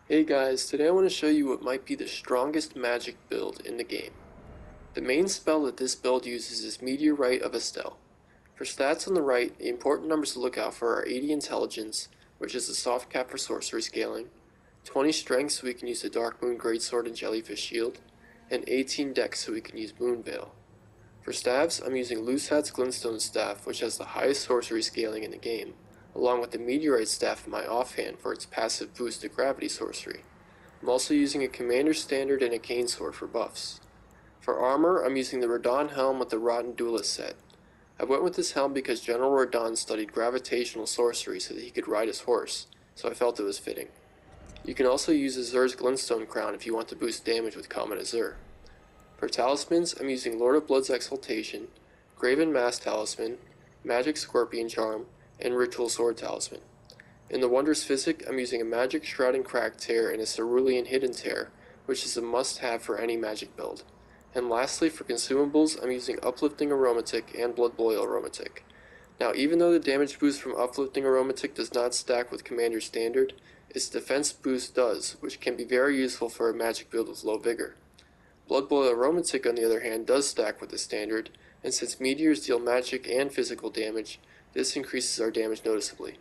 Hey guys, today I want to show you what might be the strongest magic build in the game. The main spell that this build uses is Meteorite of Astel. For stats on the right, the important numbers to look out for are 80 intelligence, which is the soft cap for sorcery scaling, 20 strength so we can use the Dark Moon Greatsword and Jellyfish Shield, and 18 dex so we can use Moon Veil. For staves, I'm using Lusat's Glintstone Staff, which has the highest sorcery scaling in the game, along with the Meteorite Staff in my offhand for its passive boost to gravity sorcery. I'm also using a Commander Standard and a Cane Sword for buffs. For armor, I'm using the Radon Helm with the Rotten Duelist set. I went with this helm because General Radon studied gravitational sorcery so that he could ride his horse, so I felt it was fitting. You can also use Azur's Glintstone Crown if you want to boost damage with Common Azur. For talismans, I'm using Lord of Blood's Exaltation, Graven Mask Talisman, Magic Scorpion Charm, and Ritual Sword Talisman. In the Wondrous Physic, I'm using a Magic Shroud and Crack Tear and a Cerulean Hidden Tear, which is a must-have for any magic build. And lastly, for consumables, I'm using Uplifting Aromatic and Blood Boil Aromatic. Now, even though the damage boost from Uplifting Aromatic does not stack with Commander Standard, its defense boost does, which can be very useful for a magic build with low vigor. Blood Boil Aromatic, on the other hand, does stack with the Standard, and since Meteors deal magic and physical damage, this increases our damage noticeably.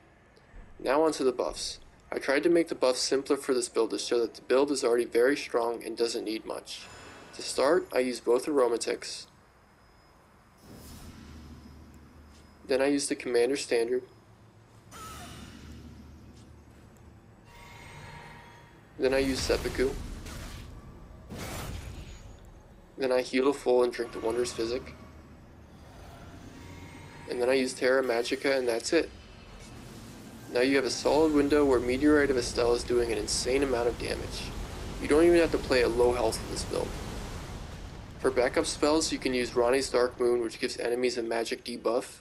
Now onto the buffs. I tried to make the buffs simpler for this build to show that the build is already very strong and doesn't need much. To start, I use both Aromatics. Then I use the Commander Standard. Then I use Seppuku. Then I heal to full and drink the Wondrous Physic. And then I use Terra Magica, and that's it. Now you have a solid window where Meteorite of Astel is doing an insane amount of damage. You don't even have to play at low health in this build. For backup spells, you can use Rani's Dark Moon, which gives enemies a magic debuff,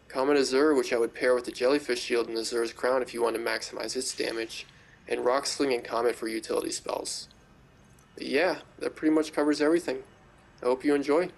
Common Azur, which I would pair with the Jellyfish Shield and Azur's Crown if you want to maximize its damage, and Rock Sling and Comet for utility spells. But yeah, that pretty much covers everything. I hope you enjoy.